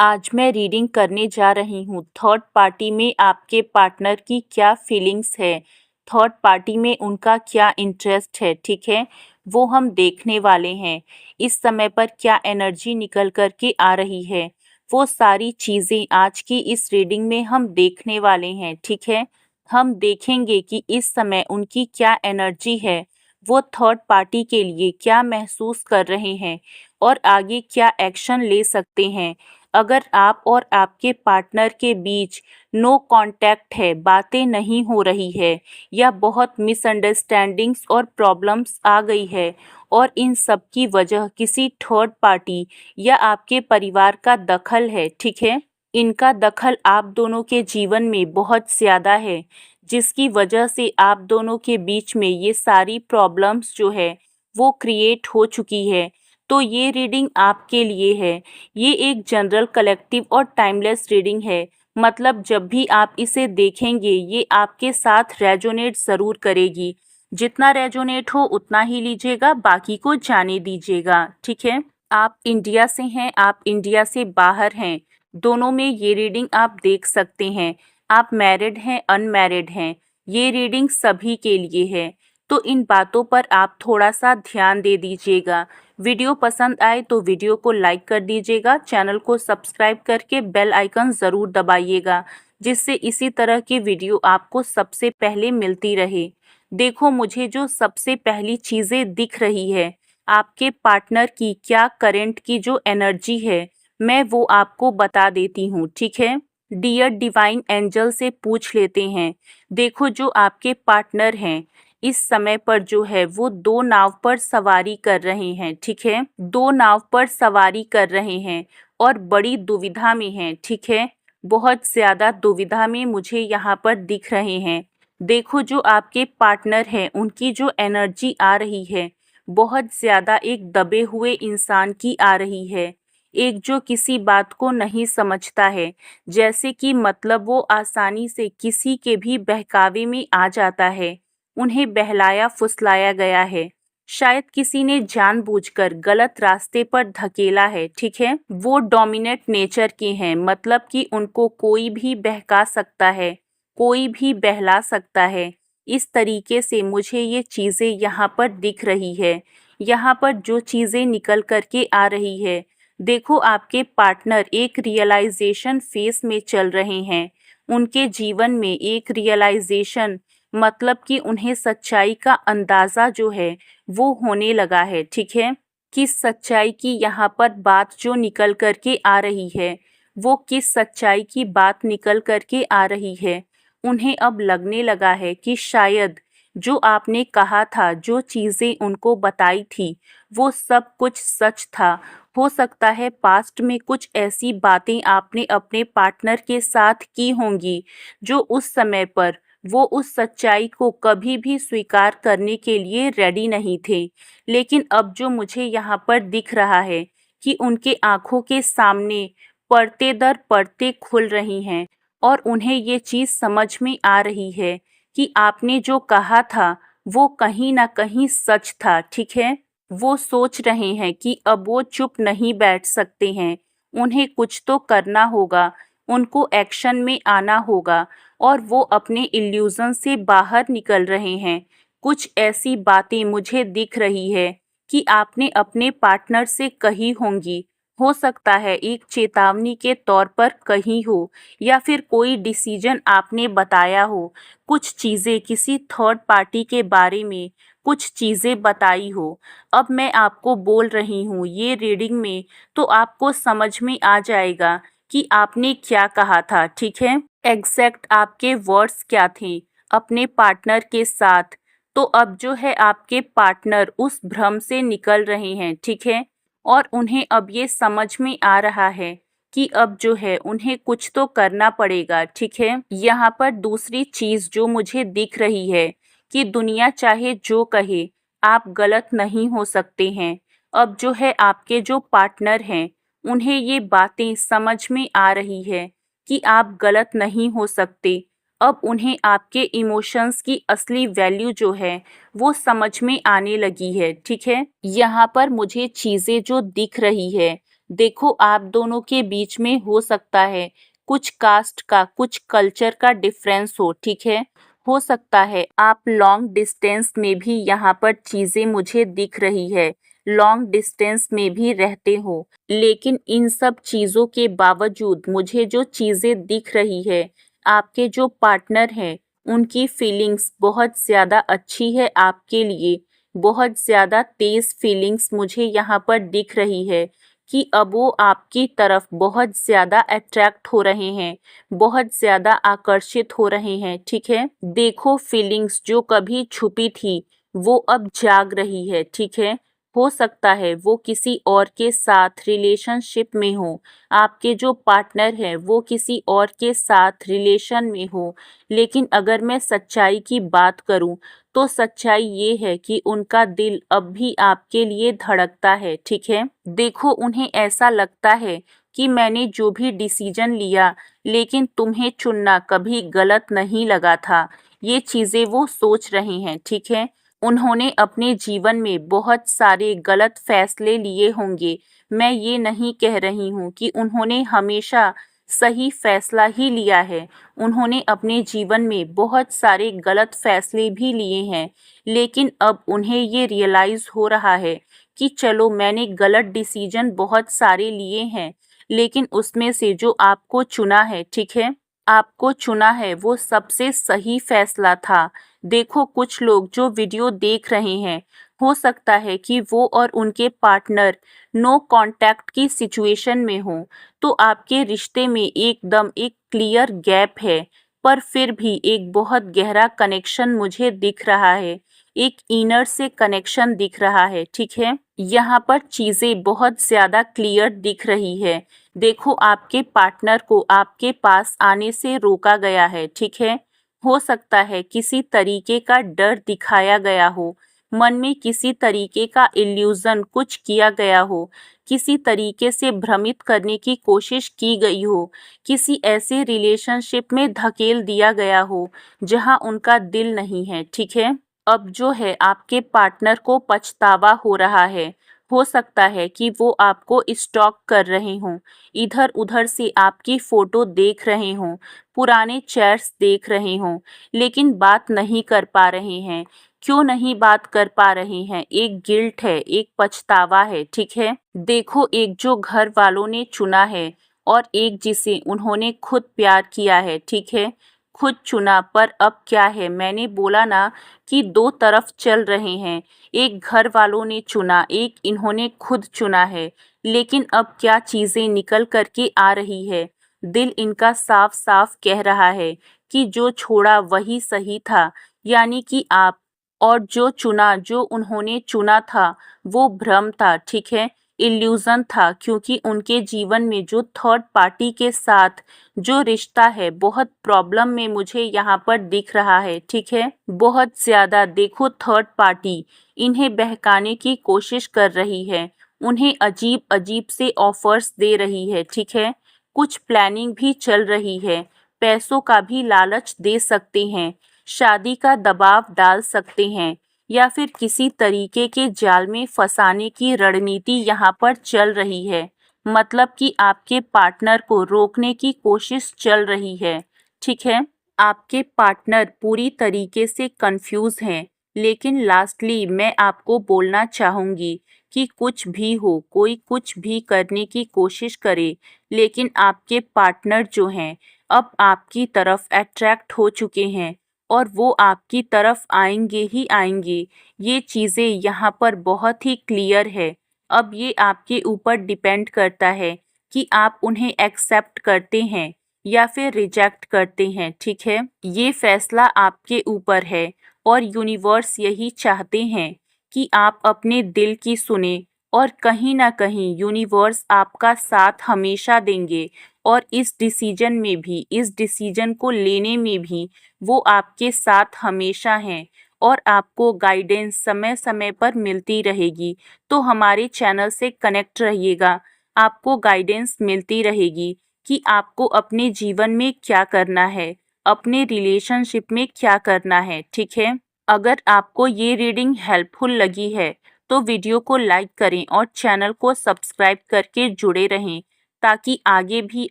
आज मैं रीडिंग करने जा रही हूँ। थर्ड पार्टी में आपके पार्टनर की क्या फीलिंग्स है, थर्ड पार्टी में उनका क्या इंटरेस्ट है, ठीक है, वो हम देखने वाले हैं। इस समय पर क्या एनर्जी निकल कर के आ रही है, वो सारी चीज़ें आज की इस रीडिंग में हम देखने वाले हैं, ठीक है। हम देखेंगे कि इस समय उनकी क्या एनर्जी है, वो थर्ड पार्टी के लिए क्या महसूस कर रहे हैं और आगे क्या एक्शन ले सकते हैं। अगर आप और आपके पार्टनर के बीच नो कांटेक्ट है, बातें नहीं हो रही है या बहुत मिसअंडरस्टैंडिंग्स और प्रॉब्लम्स आ गई है और इन सब की वजह किसी थर्ड पार्टी या आपके परिवार का दखल है, ठीक है। इनका दखल आप दोनों के जीवन में बहुत ज़्यादा है, जिसकी वजह से आप दोनों के बीच में ये सारी प्रॉब्लम्स जो है वो क्रिएट हो चुकी है। तो ये रीडिंग आपके लिए है। ये एक जनरल कलेक्टिव और टाइमलेस रीडिंग है। मतलब जब भी आप इसे देखेंगे ये आपके साथ रेजोनेट ज़रूर करेगी। जितना रेजोनेट हो उतना ही लीजिएगा, बाकी को जाने दीजिएगा, ठीक है। आप इंडिया से हैं, आप इंडिया से बाहर हैं, दोनों में ये रीडिंग आप देख सकते हैं। आप मैरिड हैं, अनमैरिड हैं, ये रीडिंग सभी के लिए है। तो इन बातों पर आप थोड़ा सा ध्यान दे दीजिएगा। वीडियो पसंद आए तो वीडियो को लाइक कर दीजिएगा, चैनल को सब्सक्राइब करके बेल आइकन ज़रूर दबाइएगा, जिससे इसी तरह की वीडियो आपको सबसे पहले मिलती रहे। देखो, मुझे जो सबसे पहली चीज़ें दिख रही है, आपके पार्टनर की क्या करंट की जो एनर्जी है, मैं वो आपको बता देती हूँ, ठीक है। डियर डिवाइन एंजल से पूछ लेते हैं। देखो, जो आपके पार्टनर हैं इस समय पर जो है वो दो नाव पर सवारी कर रहे हैं, ठीक है। दो नाव पर सवारी कर रहे हैं और बड़ी दुविधा में हैं, ठीक है। बहुत ज़्यादा दुविधा में मुझे यहाँ पर दिख रहे हैं। देखो, जो आपके पार्टनर हैं उनकी जो एनर्जी आ रही है बहुत ज़्यादा एक दबे हुए इंसान की आ रही है। एक जो किसी बात को नहीं समझता है, जैसे कि मतलब वो आसानी से किसी के भी बहकावे में आ जाता है। उन्हें बहलाया फुसलाया गया है, शायद किसी ने जानबूझकर गलत रास्ते पर धकेला है, ठीक है। वो डोमिनेट नेचर के हैं, मतलब कि उनको कोई भी बहका सकता है, कोई भी बहला सकता है। इस तरीके से मुझे ये चीज़ें यहाँ पर दिख रही है। यहाँ पर जो चीज़ें निकल करके आ रही है, देखो, आपके पार्टनर एक रियलाइजेशन फेस में चल रहे हैं। उनके जीवन में एक रियलाइजेशन, मतलब कि उन्हें सच्चाई का अंदाज़ा जो है वो होने लगा है, ठीक है। किस सच्चाई की यहाँ पर बात जो निकल कर के आ रही है, वो किस सच्चाई की बात निकल कर के आ रही है। उन्हें अब लगने लगा है कि शायद जो आपने कहा था, जो चीज़ें उनको बताई थी, वो सब कुछ सच था। हो सकता है पास्ट में कुछ ऐसी बातें आपने अपने पार्टनर के साथ की होंगी जो उस समय पर वो उस सच्चाई को कभी भी स्वीकार करने के लिए रेडी नहीं थे। लेकिन अब जो मुझे यहाँ पर दिख रहा है कि उनके आँखों के सामने पर्दे दर पर्दे खुल रही हैं और उन्हें ये चीज़ समझ में आ रही है कि आपने जो कहा था वो कहीं ना कहीं सच था, ठीक है। वो सोच रहे हैं कि अब वो चुप नहीं बैठ सकते हैं, उन्हें कुछ तो करना होगा, उनको एक्शन में आना होगा और वो अपने इल्यूज़न से बाहर निकल रहे हैं। कुछ ऐसी बातें मुझे दिख रही है कि आपने अपने पार्टनर से कही होंगी। हो सकता है एक चेतावनी के तौर पर कही हो या फिर कोई डिसीजन आपने बताया हो। कुछ चीज़ें किसी थर्ड पार्टी के बारे में कुछ चीज़ें बताई हो। अब मैं आपको बोल रही हूँ ये रीडिंग में, तो आपको समझ में आ जाएगा कि आपने क्या कहा था, ठीक है। एग्जैक्ट आपके वर्ड्स क्या थे अपने पार्टनर के साथ। तो अब जो है आपके पार्टनर उस भ्रम से निकल रहे हैं, ठीक है। और उन्हें अब ये समझ में आ रहा है कि अब जो है उन्हें कुछ तो करना पड़ेगा, ठीक है। यहाँ पर दूसरी चीज़ जो मुझे दिख रही है कि दुनिया चाहे जो कहे, आप गलत नहीं हो सकते हैं। अब जो है आपके जो पार्टनर हैं उन्हें ये बातें समझ में आ रही है कि आप गलत नहीं हो सकते। अब उन्हें आपके इमोशंस की असली वैल्यू जो है वो समझ में आने लगी है, ठीक है। यहाँ पर मुझे चीज़ें जो दिख रही है, देखो, आप दोनों के बीच में हो सकता है कुछ कास्ट का, कुछ कल्चर का डिफरेंस हो, ठीक है। हो सकता है आप लॉन्ग डिस्टेंस में भी यहाँ पर चीजें मुझे दिख रही है, लॉन्ग डिस्टेंस में भी रहते हो, लेकिन इन सब चीजों के बावजूद मुझे जो चीजें दिख रही है, आपके जो पार्टनर हैं उनकी फीलिंग्स बहुत ज़्यादा अच्छी है आपके लिए, बहुत ज़्यादा तेज़ फीलिंग्स मुझे यहाँ पर दिख रही है कि अब वो आपकी तरफ बहुत ज़्यादा अट्रैक्ट हो रहे हैं, बहुत ज़्यादा आकर्षित हो रहे हैं, ठीक है। देखो, फीलिंग्स जो कभी छुपी थी वो अब जाग रही है, ठीक है। हो सकता है वो किसी और के साथ रिलेशनशिप में हो, आपके जो पार्टनर है वो किसी और के साथ रिलेशन में हो, लेकिन अगर मैं सच्चाई की बात करूं तो सच्चाई ये है कि उनका दिल अब भी आपके लिए धड़कता है, ठीक है। देखो, उन्हें ऐसा लगता है कि मैंने जो भी डिसीजन लिया, लेकिन तुम्हें चुनना कभी गलत नहीं लगा था। ये चीज़ें वो सोच रहे हैं, ठीक है। उन्होंने अपने जीवन में बहुत सारे गलत फैसले लिए होंगे। मैं ये नहीं कह रही हूँ कि उन्होंने हमेशा सही फैसला ही लिया है। उन्होंने अपने जीवन में बहुत सारे गलत फैसले भी लिए हैं, लेकिन अब उन्हें ये रियलाइज़ हो रहा है कि चलो, मैंने गलत डिसीजन बहुत सारे लिए हैं, लेकिन उसमें से जो आपको चुना है, ठीक है, आपको चुना है वो सबसे सही फैसला था। देखो, कुछ लोग जो वीडियो देख रहे हैं, हो सकता है कि वो और उनके पार्टनर नो कांटेक्ट की सिचुएशन में हो, तो आपके रिश्ते में एकदम एक क्लियर गैप है, पर फिर भी एक बहुत गहरा कनेक्शन मुझे दिख रहा है, एक इनर से कनेक्शन दिख रहा है, ठीक है। यहाँ पर चीज़ें बहुत ज़्यादा क्लियर दिख रही है। देखो, आपके पार्टनर को आपके पास आने से रोका गया है, ठीक है। हो सकता है किसी तरीके का डर दिखाया गया हो, मन में किसी तरीके का इल्यूजन कुछ किया गया हो, किसी तरीके से भ्रमित करने की कोशिश की गई हो, किसी ऐसे रिलेशनशिप में धकेल दिया गया हो जहां उनका दिल नहीं है, ठीक है। अब जो है आपके पार्टनर को पछतावा हो रहा है। हो सकता है कि वो आपको स्टॉक कर रहे हों, इधर-उधर से आपकी फ़ोटो देख रहे हों, पुराने चैट्स देख रहे हों, लेकिन बात नहीं कर पा रहे हैं। क्यों नहीं बात कर पा रहे हैं? एक गिल्ट है, एक पछतावा है, ठीक है? देखो, एक जो घर वालों ने चुना है और एक जिसे उन्होंने खुद प्यार किया है, ठीक है? खुद चुना, पर अब क्या है, मैंने बोला ना कि दो तरफ चल रहे हैं। एक घर वालों ने चुना, एक इन्होंने खुद चुना है, लेकिन अब क्या चीज़ें निकल कर के आ रही है। दिल इनका साफ-साफ कह रहा है कि जो छोड़ा वही सही था, यानी कि आप, और जो चुना, जो उन्होंने चुना था, वो भ्रम था, ठीक है, इल्यूज़न था, क्योंकि उनके जीवन में जो थर्ड पार्टी के साथ जो रिश्ता है, बहुत प्रॉब्लम में मुझे यहाँ पर दिख रहा है, ठीक है, बहुत ज़्यादा। देखो, थर्ड पार्टी इन्हें बहकाने की कोशिश कर रही है, उन्हें अजीब-अजीब से ऑफ़र्स दे रही है, ठीक है, कुछ प्लानिंग भी चल रही है, पैसों का भी लालच दे सकते हैं, शादी का दबाव डाल सकते हैं, या फिर किसी तरीके के जाल में फंसाने की रणनीति यहाँ पर चल रही है। मतलब कि आपके पार्टनर को रोकने की कोशिश चल रही है, ठीक है। आपके पार्टनर पूरी तरीके से कंफ्यूज हैं, लेकिन लास्टली मैं आपको बोलना चाहूँगी कि कुछ भी हो, कोई कुछ भी करने की कोशिश करे, लेकिन आपके पार्टनर जो हैं अब आपकी तरफ अट्रैक्ट हो चुके हैं, और वो आपकी तरफ आएंगे ही आएंगे। ये चीज़ें यहाँ पर बहुत ही क्लियर है। अब ये आपके ऊपर डिपेंड करता है कि आप उन्हें एक्सेप्ट करते हैं या फिर रिजेक्ट करते हैं, ठीक है। ये फैसला आपके ऊपर है, और यूनिवर्स यही चाहते हैं कि आप अपने दिल की सुने, और कहीं ना कहीं यूनिवर्स आपका साथ हमेशा देंगे, और इस डिसीजन में भी, इस डिसीजन को लेने में भी वो आपके साथ हमेशा हैं, और आपको गाइडेंस समय समय पर मिलती रहेगी। तो हमारे चैनल से कनेक्ट रहिएगा, आपको गाइडेंस मिलती रहेगी कि आपको अपने जीवन में क्या करना है, अपने रिलेशनशिप में क्या करना है, ठीक है। अगर आपको ये रीडिंग हेल्पफुल लगी है तो वीडियो को लाइक करें और चैनल को सब्सक्राइब करके जुड़े रहें ताकि आगे भी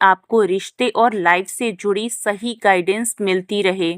आपको रिश्ते और लाइफ से जुड़ी सही गाइडेंस मिलती रहे।